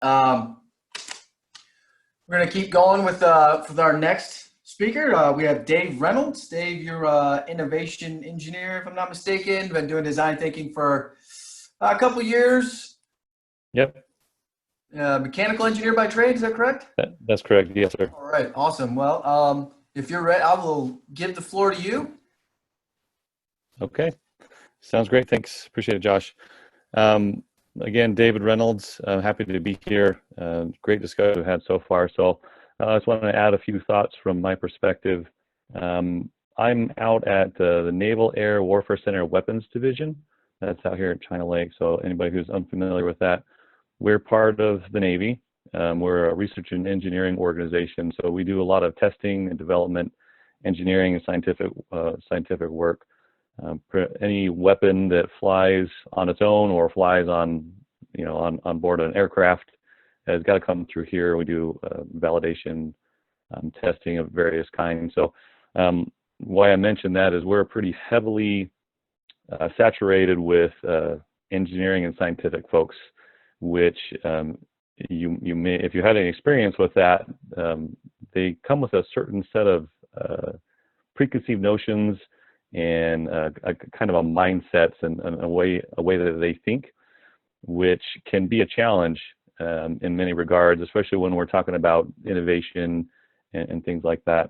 Um, we're going to keep going with our next speaker. We have Dave Reynolds. Dave, you're an innovation engineer, if I'm not mistaken. Been doing design thinking for a couple years. Yep. Mechanical engineer by trade, is that correct? That's correct. Yes, sir. All right, awesome. Well, if you're ready, I will give the floor to you. Okay. Sounds great. Thanks. Appreciate it, Josh. Again, David Reynolds, happy to be here. Great discussion we've had so far. So I just want to add a few thoughts from my perspective. I'm out at the Naval Air Warfare Center Weapons Division. That's out here at China Lake. So anybody who's unfamiliar with that, we're part of the Navy. We're a research and engineering organization. So we do a lot of testing and development, engineering and scientific work. Any weapon that flies on its own or flies on board an aircraft has got to come through here. We do validation, testing of various kinds. So why I mention that is we're pretty heavily saturated with engineering and scientific folks, which you may, if you had any experience with that, they come with a certain set of preconceived notions and a kind of a mindsets and a way that they think, which can be a challenge in many regards, especially when we're talking about innovation and things like that.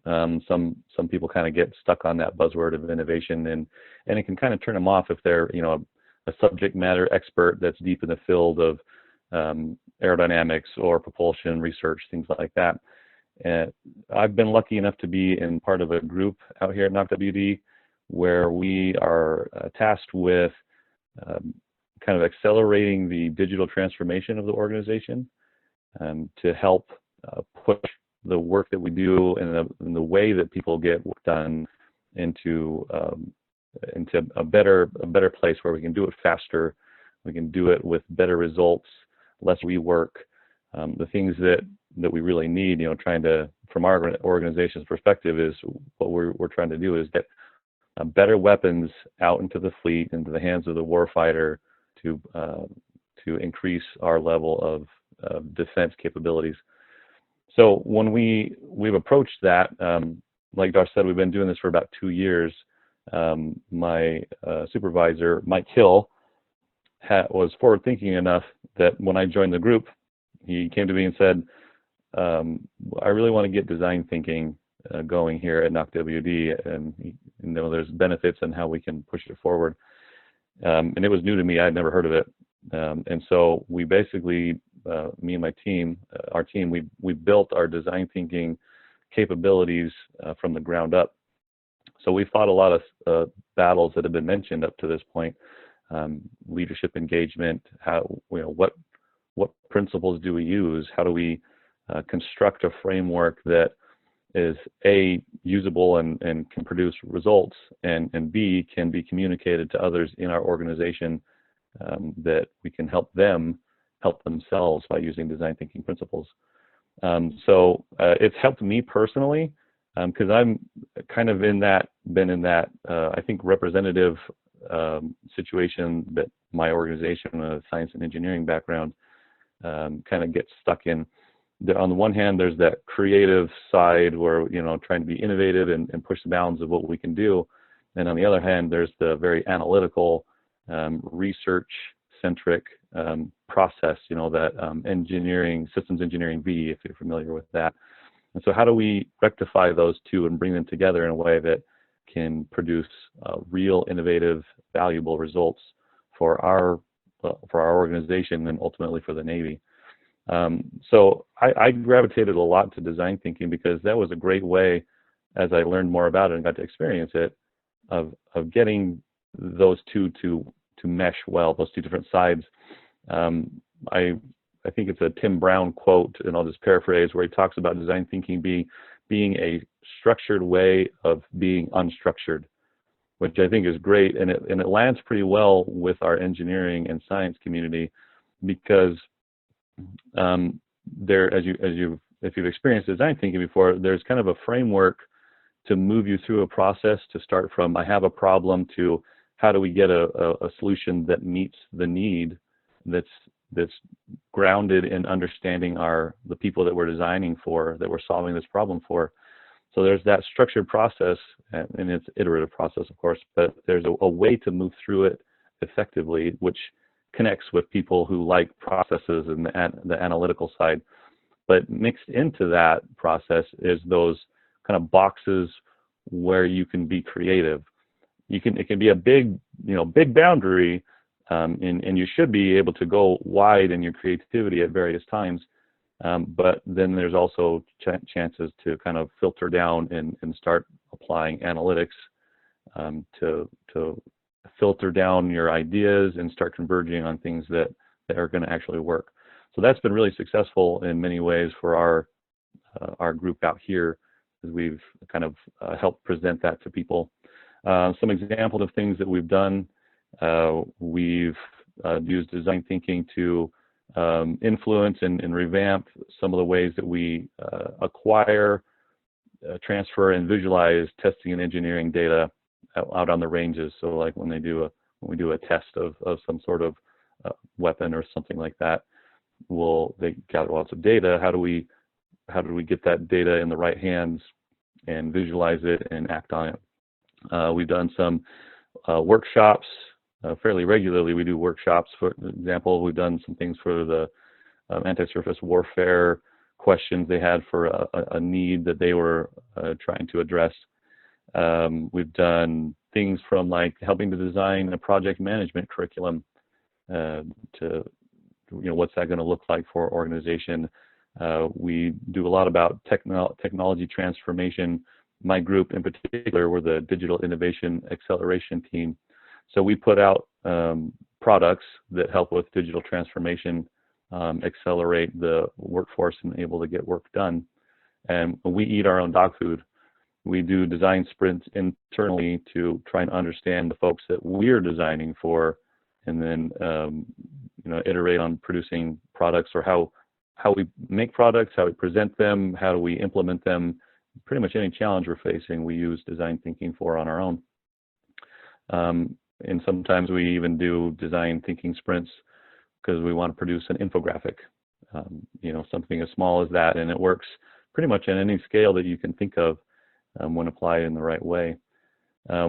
Some people kind of get stuck on that buzzword of innovation, and it can kind of turn them off if they're a subject matter expert that's deep in the field of aerodynamics or propulsion research, things like that. And I've been lucky enough to be in part of a group out here at NOCWD where we are tasked with kind of accelerating the digital transformation of the organization to help push the work that we do in the way that people get work done into a better place where we can do it faster, we can do it with better results, less rework. The things that we really need, from our organization's perspective, is what we're trying to do is get better weapons out into the fleet, into the hands of the warfighter to increase our level of defense capabilities. So when we've approached that, like Josh said, we've been doing this for about 2 years. My supervisor, Mike Hill, was forward thinking enough that when I joined the group, he came to me and said, I really want to get design thinking going here at NOCWD, and there's benefits in how we can push it forward. And it was new to me. I had never heard of it. And so we basically, me and my team, we built our design thinking capabilities from the ground up. So we fought a lot of battles that have been mentioned up to this point. Leadership engagement, what principles do we use? How do we construct a framework that is A, usable and can produce results, and B, can be communicated to others in our organization that we can help them help themselves by using design thinking principles. So it's helped me personally because I'm kind of been in that I think representative situation that my organization, a science and engineering background, kind of gets stuck in. On the one hand, there's that creative side where, trying to be innovative and push the bounds of what we can do. And on the other hand, there's the very analytical, research-centric process, that systems engineering V, if you're familiar with that. And so how do we rectify those two and bring them together in a way that can produce real, innovative, valuable results for our organization and ultimately for the Navy? So I gravitated a lot to design thinking because that was a great way, as I learned more about it and got to experience it, of getting those two to mesh well, those two different sides. I think it's a Tim Brown quote, and I'll just paraphrase, where he talks about design thinking being a structured way of being unstructured, which I think is great, and it lands pretty well with our engineering and science community, because if you've experienced design thinking before, there's kind of a framework to move you through a process to start from I have a problem to how do we get a solution that meets the need that's that's grounded in understanding the people that we're designing for, that we're solving this problem for. So there's that structured process, and it's iterative process, of course, but there's a way to move through it effectively, which connects with people who like processes and the analytical side. But mixed into that process is those kind of boxes where you can be creative. It can be a big boundary, and you should be able to go wide in your creativity at various times. But then there's also chances to kind of filter down and start applying analytics to filter down your ideas and start converging on things that are going to actually work. So that's been really successful in many ways for our group out here, as we've kind of helped present that to people. Some examples of things that we've done: we've used design thinking to influence and revamp some of the ways that we acquire, transfer, and visualize testing and engineering data out on the ranges. So like when we do a test of some sort of weapon or something like that, they gather lots of data. How do we get that data in the right hands and visualize it and act on it? We've done some workshops fairly regularly. We do workshops. For example, we've done some things for the anti-surface warfare questions they had for a need that they were trying to address. We've done things from like helping to design a project management curriculum to what's that going to look like for our organization. We do a lot about technology transformation. My group in particular, we're the Digital Innovation Acceleration Team. So we put out products that help with digital transformation, accelerate the workforce and able to get work done. And we eat our own dog food. We do design sprints internally to try and understand the folks that we're designing for, and then iterate on producing products, or how we make products, how we present them, how do we implement them. Pretty much any challenge we're facing, we use design thinking for on our own. And sometimes we even do design thinking sprints because we want to produce an infographic, something as small as that, and it works pretty much at any scale that you can think of when applied in the right way. I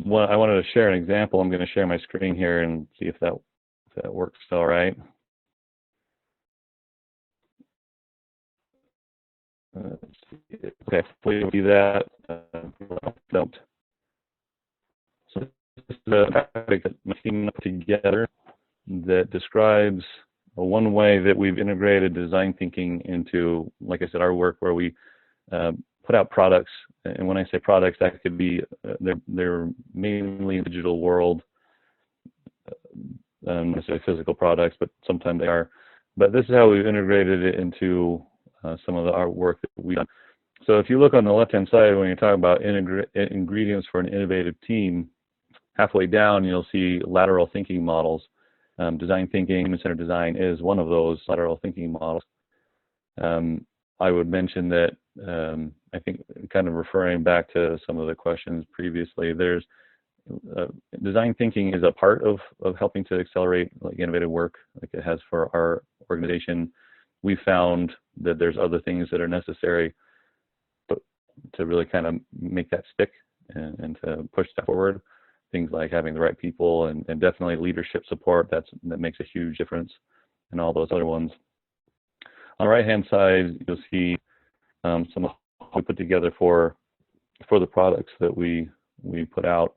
wanted to share an example. I'm going to share my screen here and see if that works all right. Okay, we do that. Don't. So this is a graphic that my team put together that describes one way that we've integrated design thinking into, like I said, our work, where we put out products. And when I say products, that could be they're mainly in the digital world. I say physical products, but sometimes they are. But this is how we've integrated it into some of our work that we've done. So if you look on the left-hand side, when you're talking about ingredients for an innovative team, halfway down you'll see lateral thinking models. Design thinking, human-centered design is one of those lateral thinking models. I would mention that I think, kind of referring back to some of the questions previously, there's design thinking is a part of helping to accelerate like innovative work, like it has for our organization. We found that there's other things that are necessary to really kind of make that stick and to push that forward. Things like having the right people and definitely leadership support. That makes a huge difference, and all those other ones. On the right-hand side, you'll see some of what we put together for the products that we put out.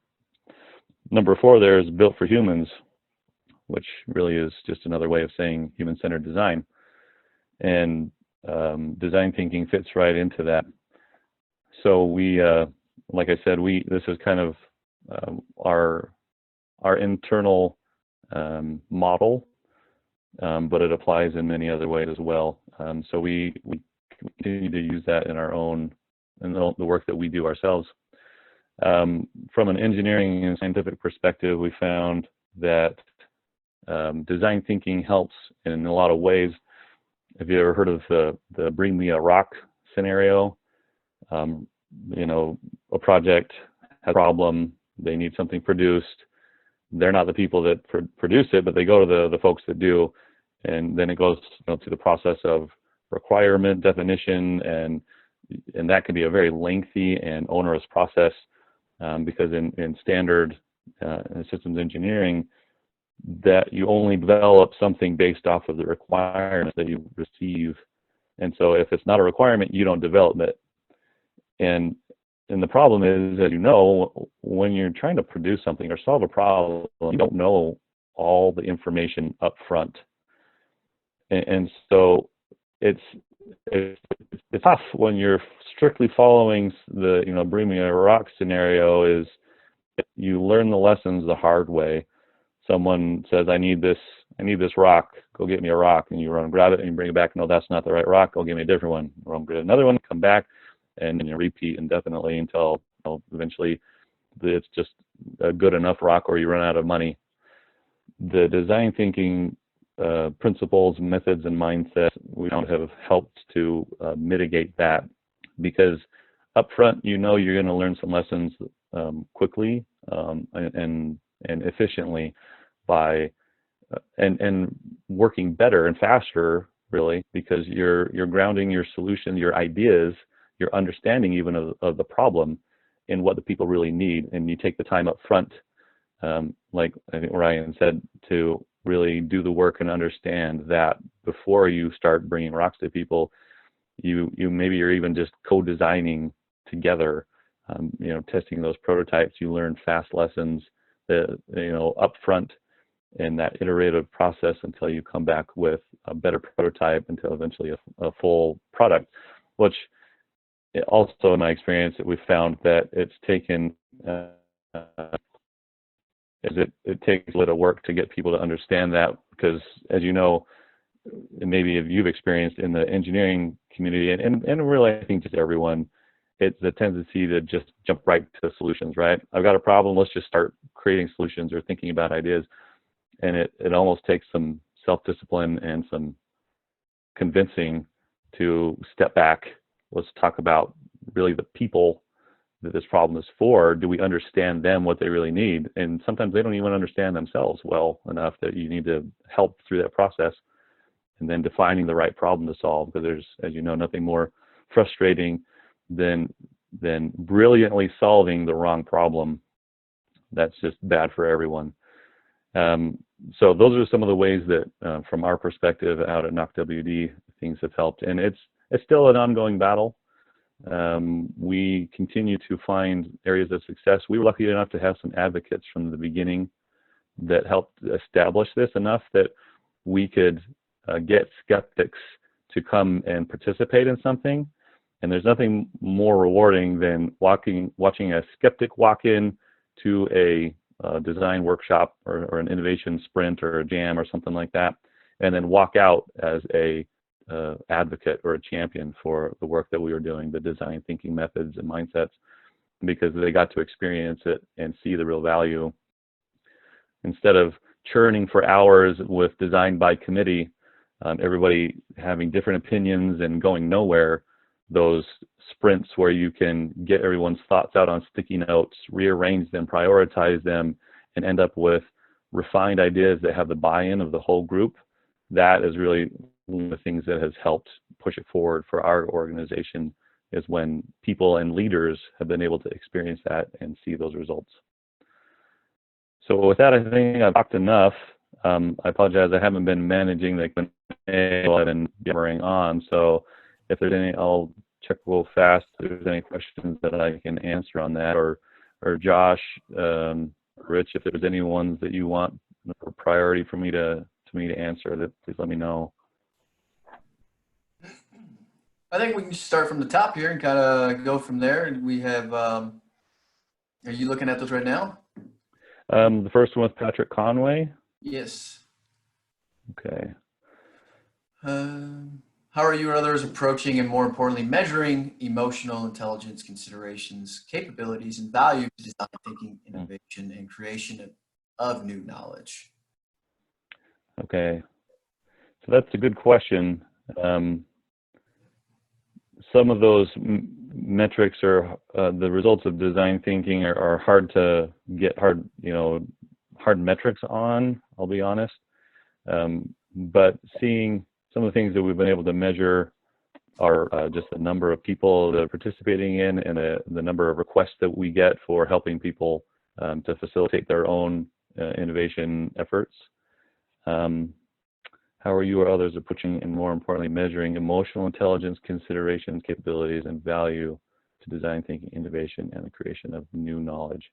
Number 4 there is built for humans, which really is just another way of saying human-centered design. And design thinking fits right into that. So we, like I said, this is kind of our internal model, but it applies in many other ways as well. So we continue to use that in the work that we do ourselves. From an engineering and scientific perspective, we found that design thinking helps in a lot of ways. Have you ever heard of the bring me a rock scenario? A project has a problem, they need something produced. they're not the people that produce it, but they go to the folks that do, and then it goes through the process of requirement definition, and that can be a very lengthy and onerous process, because in standard systems engineering, that you only develop something based off of the requirements that you receive. And so if it's not a requirement, you don't develop it. And the problem is, as you know, when you're trying to produce something or solve a problem, you don't know all the information up front. And so it's tough when you're strictly following the, bringing a rock scenario. Is you learn the lessons the hard way. Someone says, I need this rock, go get me a rock, and you run and grab it and you bring it back. No, that's not the right rock, go get me a different one. Run, get another one, come back, and then you repeat indefinitely until eventually it's just a good enough rock or you run out of money. The design thinking principles, methods, and mindsets we found have helped to mitigate that, because up front, you're going to learn some lessons quickly and efficiently by and working better and faster, really, because you're grounding your solution, your ideas, your understanding even of the problem in what the people really need, and you take the time up front, like I think Ryan said, to really do the work and understand that before you start bringing rocks to people, you maybe you're even just co-designing together, testing those prototypes. You learn fast lessons that up front in that iterative process until you come back with a better prototype, until eventually a full product, which also in my experience that we've found that it's taken it takes a little work to get people to understand that, because as you know, maybe you've experienced in the engineering community and really I think just everyone, it's a tendency to just jump right to solutions, right? I've got a problem, let's just start creating solutions or thinking about ideas. And it almost takes some self-discipline and some convincing to step back. Let's talk about really the people that this problem is for. Do we understand them, what they really need? And sometimes they don't even understand themselves well enough that you need to help through that process, and then defining the right problem to solve, because there's, as you know, nothing more frustrating than brilliantly solving the wrong problem. That's just bad for everyone. So those are some of the ways that, from our perspective out at NOCWD, things have helped. And it's still an ongoing battle. We continue to find areas of success. We were lucky enough to have some advocates from the beginning that helped establish this enough that we could get skeptics to come and participate in something. And there's nothing more rewarding than watching a skeptic walk in to a design workshop or an innovation sprint or a jam or something like that, and then walk out as a advocate or a champion for the work that we were doing, the design thinking methods and mindsets, because they got to experience it and see the real value. Instead of churning for hours with design by committee, everybody having different opinions and going nowhere, those sprints where you can get everyone's thoughts out on sticky notes, rearrange them, prioritize them, and end up with refined ideas that have the buy-in of the whole group, that is really one of the things that has helped push it forward for our organization, is when people and leaders have been able to experience that and see those results. So with that, I think I've talked enough. I apologize, I haven't been managing the Q&A while I've been yammering on, so if there's any, I'll check real fast if there's any questions that I can answer on that, or Josh, Rich, if there's any ones that you want a priority for me to answer, that please let me know. I think we can just start from the top here and kind of go from there. And we have, are you looking at those right now? The first one was Patrick Conway. Yes. Okay. How are you or others approaching and, more importantly, measuring emotional intelligence considerations, capabilities, and value to design thinking, innovation, and creation of new knowledge? Okay. So that's a good question. Some of those metrics or the results of design thinking are hard to get, hard hard metrics on, I'll be honest. But seeing some of the things that we've been able to measure are just the number of people that are participating in and the number of requests that we get for helping people to facilitate their own innovation efforts. How are you or others approaching, and more importantly, measuring emotional intelligence, considerations, capabilities, and value to design thinking, innovation, and the creation of new knowledge?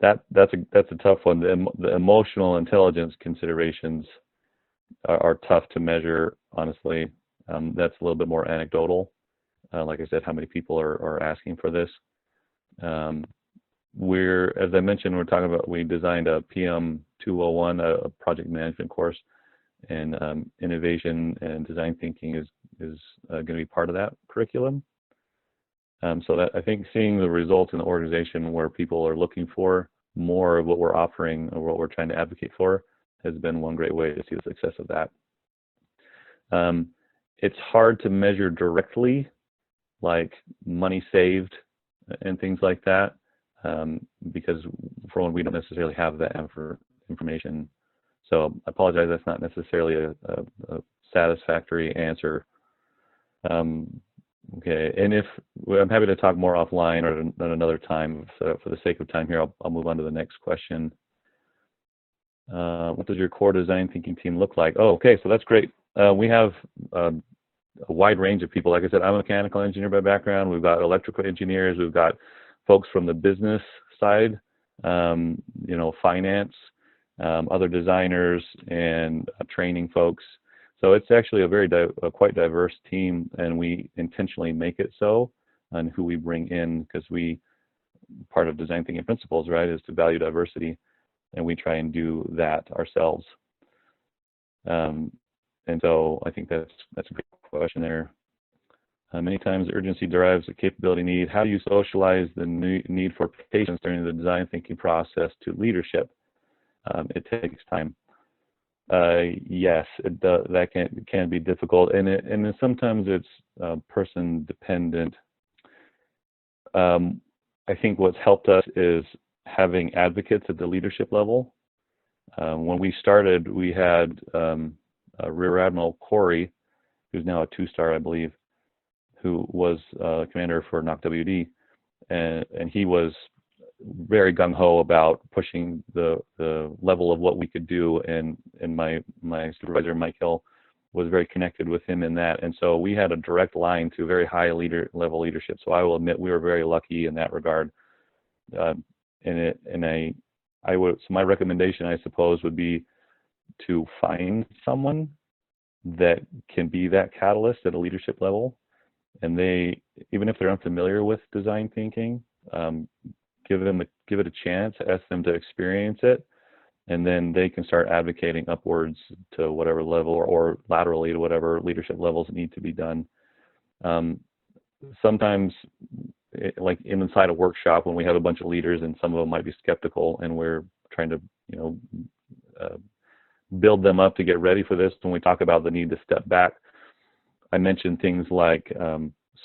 That's a tough one. The emotional intelligence considerations are tough to measure, honestly. That's a little bit more anecdotal. Like I said, how many people are asking for this? As I mentioned, we designed a PM 201, a project management course, and innovation and design thinking is going to be part of that curriculum. So that I think seeing the results in the organization where people are looking for more of what we're offering or what we're trying to advocate for has been one great way to see the success of that. It's hard to measure directly, like money saved and things like that, because for one, we don't necessarily have that information. So I apologize, that's not necessarily a satisfactory answer. Okay, and I'm happy to talk more offline or at another time. So for the sake of time here, I'll move on to the next question. What does your core design thinking team look like? Oh, okay, so that's great. We have a wide range of people. Like I said, I'm a mechanical engineer by background. We've got electrical engineers. We've got folks from the business side, finance, other designers, and training folks. So it's actually a quite diverse team, and we intentionally make it so on who we bring in, because part of design thinking principles, right, is to value diversity, and we try and do that ourselves. And so I think that's a great question there. Many times urgency drives a capability need. How do you socialize the need for patience during the design thinking process to leadership? It takes time. Yes, that can be difficult, and then sometimes it's person dependent. I think what's helped us is having advocates at the leadership level. When we started, we had Rear Admiral Corey, who's now a 2-star, I believe, who was commander for NOC-WD, and he was very gung-ho about pushing the level of what we could do, and my supervisor, Mike Hill, was very connected with him in that, and so we had a direct line to very high level leadership. So I will admit we were very lucky in that regard. So my recommendation, I suppose, would be to find someone that can be that catalyst at a leadership level, and even if they're unfamiliar with design thinking, give it a chance, ask them to experience it, and then they can start advocating upwards to whatever level or laterally to whatever leadership levels need to be done. Sometimes, like inside a workshop, when we have a bunch of leaders and some of them might be skeptical, and we're trying to build them up to get ready for this, when we talk about the need to step back, I mentioned things like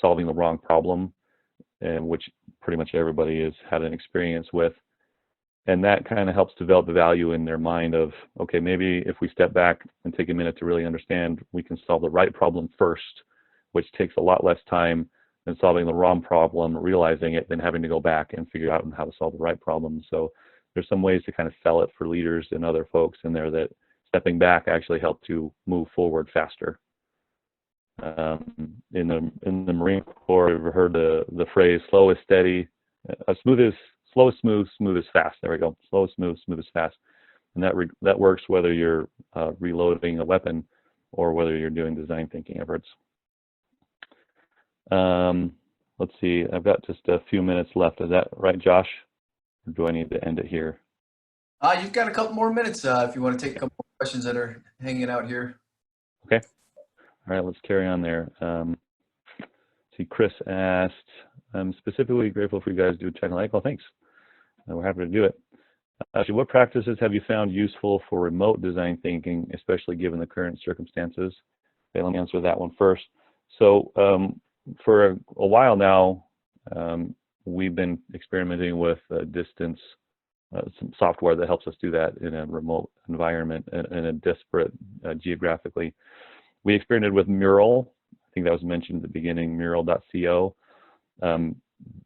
solving the wrong problem, which pretty much everybody has had an experience with. And that kind of helps develop the value in their mind of, okay, maybe if we step back and take a minute to really understand, we can solve the right problem first, which takes a lot less time than solving the wrong problem, realizing it, then having to go back and figure out how to solve the right problem. So there's some ways to kind of sell it for leaders and other folks in there that stepping back actually help to move forward faster. In the Marine Corps, I've heard the phrase "slow is steady," slow is smooth, smooth is fast. There we go. Slow is smooth, smooth is fast, and that works whether you're reloading a weapon or whether you're doing design thinking efforts. Let's see. I've got just a few minutes left. Is that right, Josh? Or do I need to end it here? You've got a couple more minutes if you want to take a couple more questions that are hanging out here. Okay. All right, let's carry on there. See, Chris asked, I'm specifically grateful for you guys to do technical. Thanks. We're happy to do it. Actually, what practices have you found useful for remote design thinking, especially given the current circumstances? Okay, let me answer that one first. So for a while now, we've been experimenting with distance some software that helps us do that in a remote environment in a disparate geographically. We experimented with Mural. I think that was mentioned at the beginning, mural.co.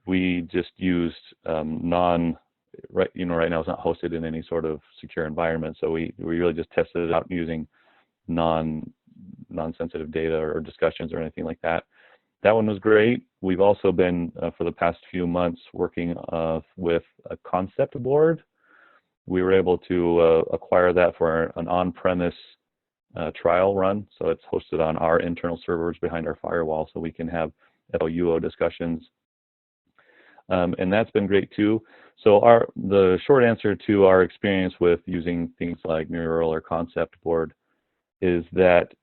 We just used right now it's not hosted in any sort of secure environment, so we really just tested it out using non-sensitive data or discussions or anything like that. That one was great. We've also been for the past few months working with a concept board. We were able to acquire that for an on-premise trial run, so it's hosted on our internal servers behind our firewall, so we can have FOUO discussions. And that's been great too. So the short answer to our experience with using things like Mural or Concept Board is that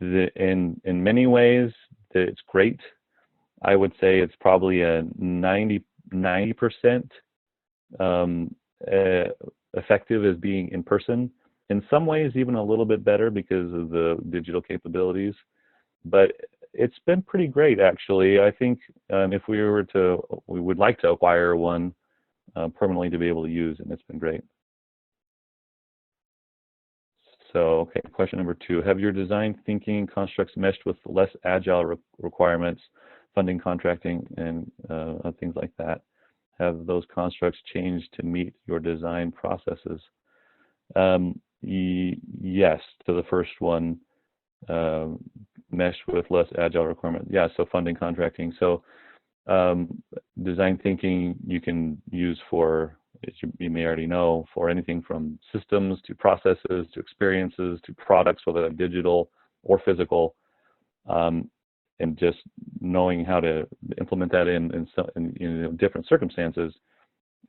in many ways it's great. I would say it's probably a 90% effective as being in person. In some ways, even a little bit better because of the digital capabilities. But it's been pretty great, actually. I think if we would like to acquire one permanently to be able to use, and it's been great. So, okay, question number 2. Have your design thinking constructs meshed with less agile requirements, funding, contracting, and things like that? Have those constructs changed to meet your design processes? Yes, to the first one. Mesh with less agile requirements. Yeah, so funding, contracting. So design thinking you can use for, as you may already know, for anything from systems to processes to experiences to products, whether they're digital or physical, and just knowing how to implement that in different circumstances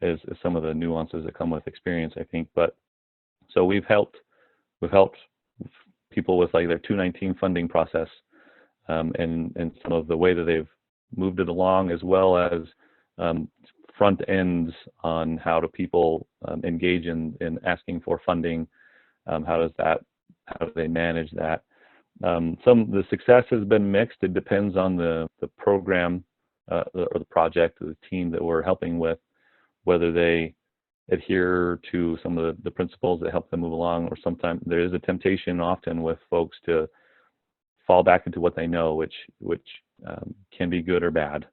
is some of the nuances that come with experience, I think. But so we've helped people with like their 219 funding process and some of the way that they've moved it along, as well as front ends on how do people engage in asking for funding, how do they manage that. The success has been mixed. It depends on the program or the project or the team that we're helping with, whether they adhere to some of the principles that help them move along, or sometimes there is a temptation often with folks to fall back into what they know, which can be good or bad.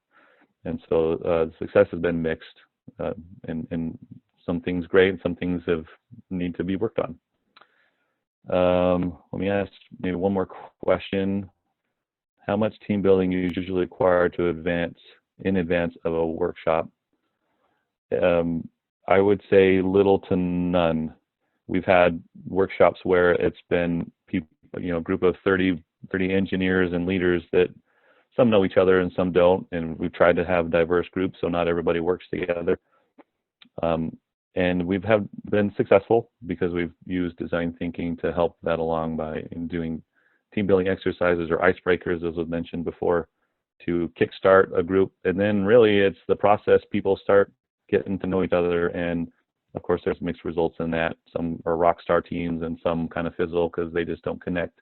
And so the success has been mixed, and some things great and some things need to be worked on. Let me ask maybe one more question. How much team building is usually required in advance of a workshop? I would say little to none. We've had workshops where it's been people, a group of 30 engineers and leaders that some know each other and some don't, and we've tried to have diverse groups so not everybody works together. And we've been successful because we've used design thinking to help that along by doing team building exercises or icebreakers, as was mentioned before, to kickstart a group. And then really it's the process. People start getting to know each other, and of course there's mixed results in that. Some are rock star teams and some kind of fizzle because they just don't connect.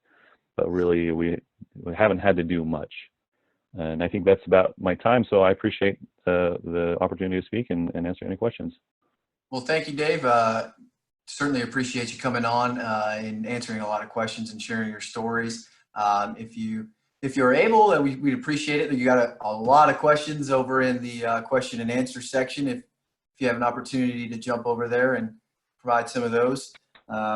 But really we haven't had to do much. And I think that's about my time, so I appreciate the opportunity to speak and answer any questions. Well, thank you, Dave. Certainly appreciate you coming on and answering a lot of questions and sharing your stories. If you're able, we'd appreciate it. You got a lot of questions over in the question and answer section. If you have an opportunity to jump over there and provide some of those.